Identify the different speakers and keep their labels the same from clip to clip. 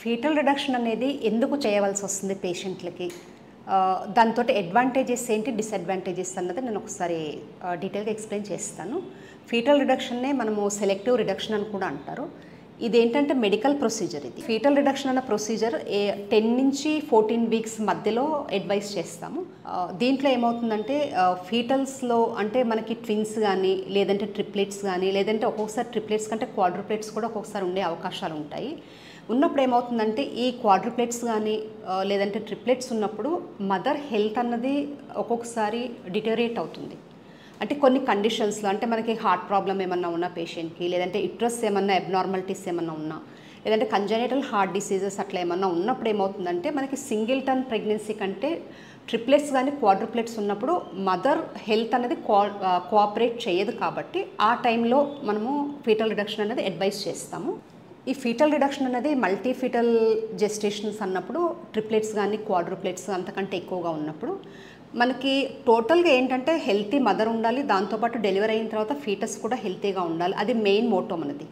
Speaker 1: Foetal reduction అనేది ఎందుకు చేయవలసి వస్తుంది పేషెంట్లకి, దాంతో అడ్వాంటేజెస్ ఏంటి, డిసడ్వాంటేజెస్ అన్నది నేను ఒకసారి డీటెయిల్గా ఎక్స్ప్లెయిన్ చేస్తాను. ఫీటల్ రిడక్షన్నే మనము సెలెక్టివ్ రిడక్షన్ అని కూడా అంటారు. ఇదేంటంటే మెడికల్ ప్రొసీజర్. ఇది ఫీటల్ రిడక్షన్ అన్న ప్రొసీజర్ 10 నుంచి 14 వీక్స్ మధ్యలో అడ్వైస్ చేస్తాము. దీంట్లో ఏమవుతుందంటే ఫీటల్స్లో అంటే మనకి ట్విన్స్ కానీ లేదంటే ట్రిప్లెట్స్ కానీ లేదంటే ఒక్కొక్కసారి ట్రిప్లెట్స్ కంటే క్వాడ్రుప్లెట్స్ కూడా ఒక్కొక్కసారి ఉండే అవకాశాలు ఉంటాయి. ఉన్నప్పుడు ఏమవుతుందంటే ఈ క్వాడ్రుప్లెట్స్ కానీ లేదంటే ట్రిప్లెట్స్ ఉన్నప్పుడు మదర్ హెల్త్ అన్నది ఒక్కొక్కసారి డిటోరియేట్ అవుతుంది. అంటే కొన్ని కండిషన్స్లో అంటే మనకి హార్ట్ ప్రాబ్లం ఏమన్నా ఉన్న పేషెంట్కి, లేదంటే ఇట్రస్ ఏమన్నా అబ్నార్మాలిటీస్ ఏమన్నా ఉన్నా, లేదంటే కంజనైటల్ హార్ట్ డిసీజెస్ అట్లా ఏమన్నా ఉన్నప్పుడు ఏమవుతుందంటే మనకి సింగిల్ టర్న్ ప్రెగ్నెన్సీ కంటే ట్రిప్లెట్స్ కానీ క్వాడ్రుప్లెట్స్ ఉన్నప్పుడు మదర్ హెల్త్ అనేది కోఆపరేట్ చేయదు. కాబట్టి ఆ టైంలో మనము ఫీటల్ రిడక్షన్ అనేది అడ్వైస్ చేస్తాము. ఈ ఫీటల్ రిడక్షన్ అనేది మల్టీ ఫీటల్ జెస్టేషన్స్ అన్నప్పుడు ట్రిప్లెట్స్ కానీ క్వాడ్రుప్లెట్స్ అంతకంటే ఎక్కువగా ఉన్నప్పుడు మనకి టోటల్గా ఏంటంటే హెల్తీ మదర్ ఉండాలి, దాంతోపాటు డెలివరీ అయిన తర్వాత ఫీటస్ కూడా హెల్తీగా ఉండాలి. అది మెయిన్ మోటో మనది.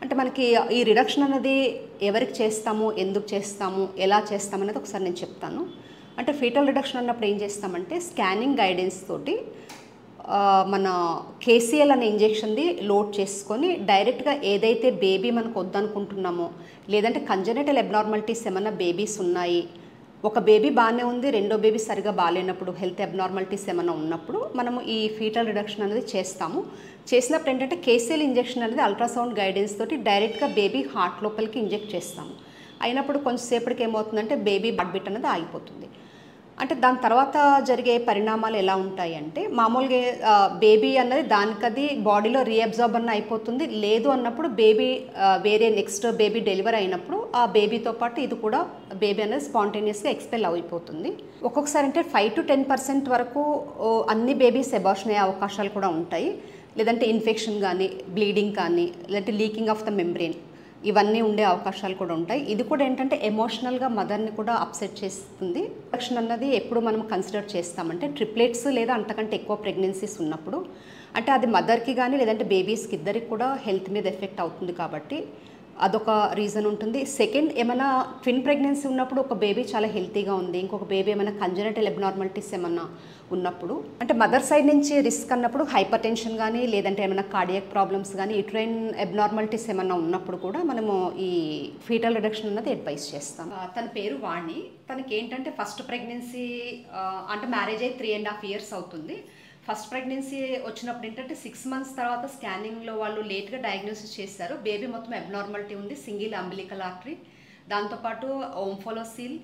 Speaker 1: అంటే మనకి ఈ రిడక్షన్ అనేది ఎవరికి చేస్తాము, ఎందుకు చేస్తాము, ఎలా చేస్తాము అనేది ఒకసారి నేను చెప్తాను. అంటే ఫీటల్ రిడక్షన్ అన్నప్పుడు ఏం చేస్తామంటే స్కానింగ్ గైడెన్స్ తోటి మన కేసీఎల్ అనే ఇంజెక్షన్ది లోడ్ చేసుకొని డైరెక్ట్గా ఏదైతే బేబీ మనకు వద్దనుకుంటున్నామో, లేదంటే కంజనైటల్ అబ్నార్మాలిటీస్ ఏమన్నా బేబీస్ ఉన్నాయి, ఒక బేబీ బాగానే ఉంది, రెండో బేబీ సరిగా బాగాలేనప్పుడు, హెల్త్ అబ్నార్మాలిటీస్ ఏమైనా ఉన్నప్పుడు మనము ఈ ఫీటల్ రిడక్షన్ అనేది చేస్తాము. చేసినప్పుడు ఏంటంటే కేసీఎల్ ఇంజెక్షన్ అనేది అల్ట్రాసౌండ్ గైడెన్స్ తోటి డైరెక్ట్గా బేబీ హార్ట్ లోపలికి ఇంజెక్ట్ చేస్తాము. అయినప్పుడు కొంచెంసేపటికి ఏమవుతుందంటే బేబీ హార్ట్ బీట్ అనేది ఆగిపోతుంది. అంటే దాని తర్వాత జరిగే పరిణామాలు ఎలా ఉంటాయి అంటే మామూలుగా బేబీ అన్నది దానికది బాడీలో రీఅబ్జార్బ్ అన్న అయిపోతుంది. లేదు అన్నప్పుడు బేబీ వేరే నెక్స్ట్ బేబీ డెలివరీ అయినప్పుడు ఆ బేబీతో పాటు ఇది కూడా బేబీ అనేది స్పాంటేనియస్గా ఎక్స్పెల్ అయిపోతుంది. ఒక్కొక్కసారి అంటే 5 to 10% వరకు అన్ని బేబీస్ అబార్షన్ అయ్యే అవకాశాలు కూడా ఉంటాయి. లేదంటే ఇన్ఫెక్షన్ కానీ, బ్లీడింగ్ కానీ, లేదంటే లీకింగ్ ఆఫ్ ద మెంబ్రెయిన్ ఇవన్నీ ఉండే అవకాశాలు కూడా ఉంటాయి. ఇది కూడా ఏంటంటే ఎమోషనల్గా మదర్ని కూడా అప్సెట్ చేస్తుంది. రిడక్షన్ అన్నది ఎప్పుడు మనం కన్సిడర్ చేస్తామంటే ట్రిప్లెట్స్ లేదా అంతకంటే ఎక్కువ ప్రెగ్నెన్సీస్ ఉన్నప్పుడు, అంటే అది మదర్కి కానీ లేదంటే బేబీస్కి ఇద్దరికి కూడా హెల్త్ మీద ఎఫెక్ట్ అవుతుంది కాబట్టి అదొక రీజన్ ఉంటుంది. సెకండ్, ఏమైనా ట్విన్ ప్రెగ్నెన్సీ ఉన్నప్పుడు ఒక బేబీ చాలా హెల్తీగా ఉంది, ఇంకొక బేబీ ఏమైనా కంజనైటల్ అబ్నార్మాలిటీస్ ఏమన్నా ఉన్నప్పుడు, అంటే మదర్ సైడ్ నుంచి రిస్క్ అన్నప్పుడు హైపర్ టెన్షన్ కానీ లేదంటే ఏమైనా కార్డియాక్ ప్రాబ్లమ్స్ కానీ యూట్రైన్ అబ్నార్మాలిటీస్ ఏమన్నా ఉన్నప్పుడు కూడా మనము ఈ ఫీటల్ రిడక్షన్ అన్నది అడ్వైస్ చేస్తాం. తన పేరు వాణి. తనకి ఏంటంటే ఫస్ట్ ప్రెగ్నెన్సీ అంటే మ్యారేజ్ అయ్యి 3.5 years అవుతుంది. ఫస్ట్ ప్రెగ్నెన్సీ వచ్చినప్పుడు ఏంటంటే 6 months తర్వాత స్కానింగ్లో వాళ్ళు లేట్గా డయాగ్నోసిస్ చేశారు. బేబీ మొత్తం అబ్నార్మాలిటీ ఉంది, సింగిల్ అంబిలికల్ ఆర్టరీ, దాంతోపాటు ఓంఫోలోసీల్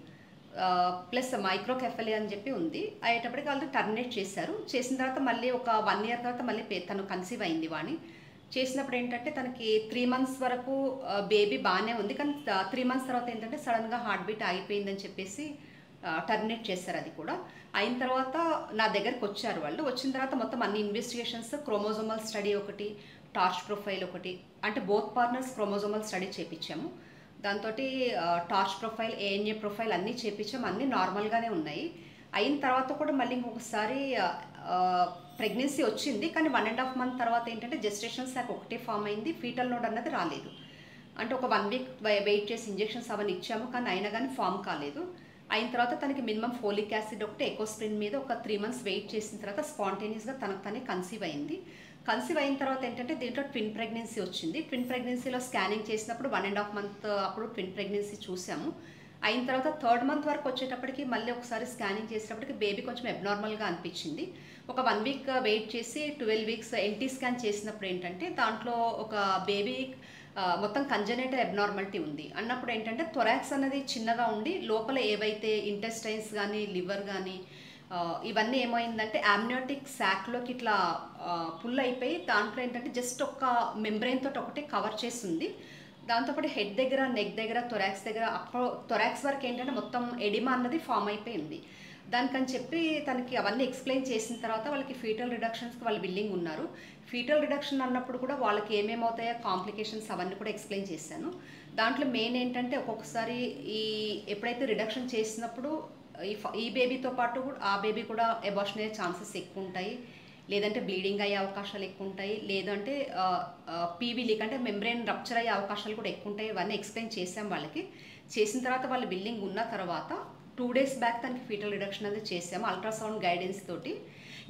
Speaker 1: ప్లస్ మైక్రోకెఫెలి అని చెప్పి ఉంది. అయ్యేటప్పటికి వాళ్ళు టర్మినేట్ చేశారు. చేసిన తర్వాత మళ్ళీ ఒక 1 year తర్వాత మళ్ళీ తను కన్సీవ్ అయింది వాణి. చేసినప్పుడు ఏంటంటే తనకి 3 months వరకు బేబీ బాగానే ఉంది, కానీ 3 months తర్వాత ఏంటంటే సడన్గా హార్ట్ బీట్ ఆగిపోయిందని చెప్పేసి టర్మినేట్ చేశారు. అది కూడా అయిన తర్వాత నా దగ్గరికి వచ్చారు వాళ్ళు. వచ్చిన తర్వాత మొత్తం అన్ని ఇన్వెస్టిగేషన్స్, క్రోమోజోమల్ స్టడీ ఒకటి, టార్చ్ ప్రొఫైల్ ఒకటి, అంటే బోత్ పార్ట్నర్స్ క్రోమోజోమల్ స్టడీ చేయించాము. దాంతో టార్చ్ ప్రొఫైల్, ఏఎన్ఏ ప్రొఫైల్ అన్నీ చేయించాము. అన్నీ నార్మల్గానే ఉన్నాయి. అయిన తర్వాత కూడా మళ్ళీ ఇంకొకసారి ప్రెగ్నెన్సీ వచ్చింది, కానీ 1.5 month తర్వాత ఏంటంటే జెస్టేషన్ శాక్ ఒకటే ఫామ్ అయింది, ఫీటల్ నోడ్ అన్నది రాలేదు. అంటే ఒక 1 week వెయిట్ చేసి ఇంజెక్షన్స్ అవన్నీ ఇచ్చాము, కానీ అయినా కానీ ఫామ్ కాలేదు. అయిన తర్వాత తనకి మినిమం ఫోలిక్ యాసిడ్ ఒకటి, ఎకోస్ప్రిన్ మీద ఒక 3 months వెయిట్ చేసిన తర్వాత స్పాంటేనియస్గా తనకు తనే కన్సీవ్ అయింది. కన్సీవ్ అయిన తర్వాత ఏంటంటే దీంట్లో ట్విన్ ప్రెగ్నెన్సీ వచ్చింది. ట్విన్ ప్రెగ్నెన్సీలో స్కానింగ్ చేసినప్పుడు 1.5 month అప్పుడు ట్విన్ ప్రెగ్నెన్సీ చూసాము. అయిన తర్వాత 3rd month వరకు వచ్చేటప్పటికి మళ్ళీ ఒకసారి స్కానింగ్ చేసేటప్పటికి బేబీ కొంచెం అబ్నార్మల్గా అనిపించింది. ఒక 1 week వెయిట్ చేసి 12 weeks ఎన్టీ స్కాన్ చేసినప్పుడు ఏంటంటే దాంట్లో ఒక బేబీ మొత్తం కంజనైటల్ అబ్నార్మాలిటీ ఉంది అన్నప్పుడు ఏంటంటే థొరాక్స్ అనేది చిన్నగా ఉండి లోపల ఏవైతే ఇంటెస్టైన్స్ కానీ లివర్ కానీ ఇవన్నీ ఏమైందంటే అమ్నియోటిక్ శాక్లోకి ఇట్లా పుల్ అయిపోయి దాంట్లో ఏంటంటే జస్ట్ ఒక మెంబ్రెయిన్ తోటి ఒకటి కవర్ చేస్తుంది. దాంతోపాటు హెడ్ దగ్గర, నెక్ దగ్గర, థొరాక్స్ దగ్గర, థొరాక్స్ వరకు ఏంటంటే మొత్తం ఎడిమా అన్నది ఫామ్ అయిపోయింది. దానికని చెప్పి తనకి అవన్నీ ఎక్స్ప్లెయిన్ చేసిన తర్వాత వాళ్ళకి ఫీటల్ రిడక్షన్స్కి వాళ్ళు విల్లింగ్ ఉన్నారు. ఫీటల్ రిడక్షన్ అన్నప్పుడు కూడా వాళ్ళకి ఏమేమి అవుతాయో కాంప్లికేషన్స్ అవన్నీ కూడా ఎక్స్ప్లెయిన్ చేశాను. దాంట్లో మెయిన్ ఏంటంటే ఒక్కొక్కసారి ఎప్పుడైతే రిడక్షన్ చేసినప్పుడు ఈ బేబీతో పాటు ఆ బేబీ కూడా అబార్షన్ అయ్యే ఛాన్సెస్ ఎక్కువ ఉంటాయి. లేదంటే బ్లీడింగ్ అయ్యే అవకాశాలు ఎక్కువ ఉంటాయి, లేదంటే పీవీ లీక్ అంటే మెంబ్రెయిన్ రప్చర్ అయ్యే అవకాశాలు కూడా ఎక్కువ ఉంటాయి. ఇవన్నీ ఎక్స్ప్లెయిన్ చేసాం వాళ్ళకి. చేసిన తర్వాత వాళ్ళ బిల్లింగ్ ఉన్న తర్వాత 2 days బ్యాక్ తనకి ఫీటల్ రిడక్షన్ అనేది చేసాము అల్ట్రాసౌండ్ గైడెన్స్ తోటి.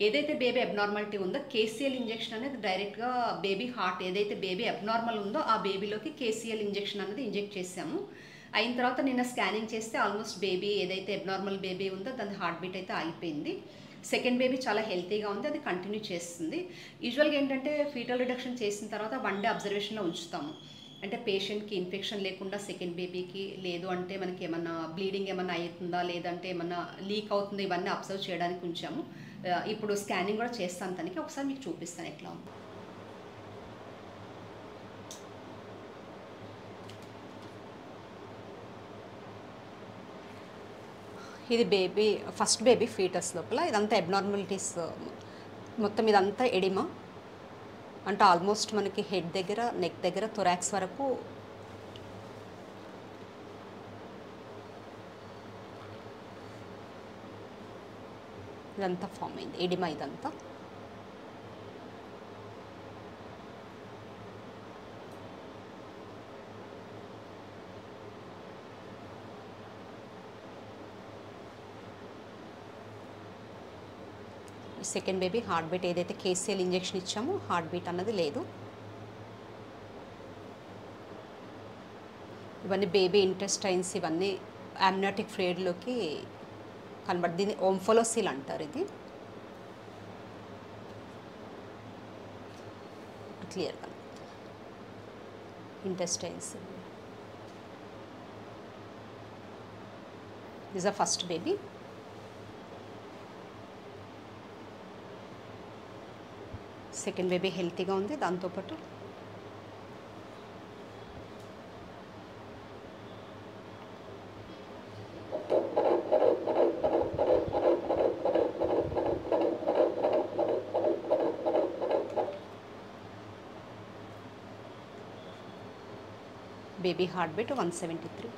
Speaker 1: ఏదైతే బేబీ అబ్నార్మాలిటీ ఉందో కేసీఎల్ ఇంజెక్షన్ అనేది డైరెక్ట్గా బేబీ హార్ట్ ఏదైతే బేబీ అబ్నార్మల్ ఉందో ఆ బేబీలోకి కేసీఎల్ ఇంజెక్షన్ అనేది ఇంజెక్ట్ చేసాము. అయిన తర్వాత నిన్న స్కానింగ్ చేస్తే ఆల్మోస్ట్ బేబీ ఏదైతే అబ్నార్మల్ బేబీ ఉందో దాని హార్ట్ బీట్ అయితే ఆగిపోయింది. సెకండ్ బేబీ చాలా హెల్తీగా ఉంది, అది కంటిన్యూ చేస్తుంది. యూజువల్గా ఏంటంటే ఫీటల్ రిడక్షన్ చేసిన తర్వాత 1 day అబ్జర్వేషన్లో ఉంచుతాము. అంటే పేషెంట్కి ఇన్ఫెక్షన్ లేకుండా సెకండ్ బేబీకి, లేదు అంటే మనకి ఏమన్నా బ్లీడింగ్ ఏమన్నా అవుతుందా, లేదంటే ఏమన్నా లీక్ అవుతుందా, ఇవన్నీ అబ్జర్వ్ చేయడానికి ఉంచాము. ఇప్పుడు స్కానింగ్ కూడా చేస్తాను తనకి, ఒకసారి మీకు చూపిస్తాను ఎట్లా ఉంది. ఇది బేబీ ఫస్ట్ బేబీ ఫీటస్ లోపల ఇదంతా అబ్నార్మాలిటీస్, మొత్తం ఇదంతా ఎడిమా అంటే ఆల్మోస్ట్ మనకి హెడ్ దగ్గర, నెక్ దగ్గర, థొరాక్స్ వరకు ఇదంతా ఫామ్ అయింది ఎడిమా ఇదంతా. సెకండ్ బేబీ హార్ట్ బీట్ ఏదైతే కేసీఎల్ ఇంజెక్షన్ ఇచ్చామో హార్ట్ బీట్ అన్నది లేదు. ఇవన్నీ బేబీ ఇంటెస్టైన్స్, ఇవన్నీ అమ్నియోటిక్ ఫ్లూయిడ్లోకి కనబడి, దీన్ని ఓంఫోలోసిల్ అంటారు. ఇది క్లియర్గా intestines. This are first baby. Second baby హెల్తీగా ఉంది. దాంతోపాటు బేబీ హార్ట్ బీట్ 173.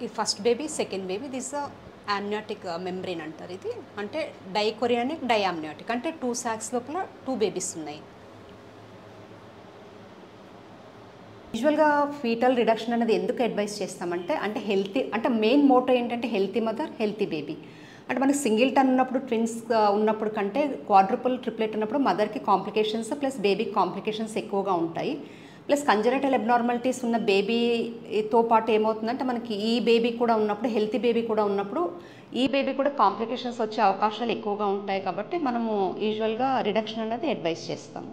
Speaker 1: ఈ first baby second baby this amniotic membrane అంటారు. ఇది అంటే డైకోరియానిక్ డైఅమ్నియోటిక్ అంటే 2 sacs లోపల 2 babies ఉన్నాయి. యూజువల్గా ఫీటల్ రిడక్షన్ అనేది ఎందుకు అడ్వైస్ చేస్తామంటే అంటే హెల్తీ, అంటే మెయిన్ మోటో ఏంటంటే హెల్తీ మదర్ హెల్తీ బేబీ. అంటే మనకి సింగిల్టన్ ఉన్నప్పుడు, ట్విన్స్ ఉన్నప్పుడు కంటే క్వాడ్రుపుల్ ట్రిప్లెట్ ఉన్నప్పుడు మదర్కి కాంప్లికేషన్స్ ప్లస్ బేబీకి కాంప్లికేషన్స్ ఎక్కువగా ఉంటాయి. ప్లస్ కంజనైటల్ అబ్నార్మాలిటీస్ ఉన్న బేబీతో పాటు ఏమవుతుందంటే మనకి ఈ బేబీ కూడా ఉన్నప్పుడు, హెల్తీ బేబీ కూడా ఉన్నప్పుడు ఈ బేబీ కూడా కాంప్లికేషన్స్ వచ్చే అవకాశాలు ఎక్కువగా ఉంటాయి. కాబట్టి మనము యూజువల్గా రిడక్షన్ అనేది అడ్వైస్ చేస్తాము.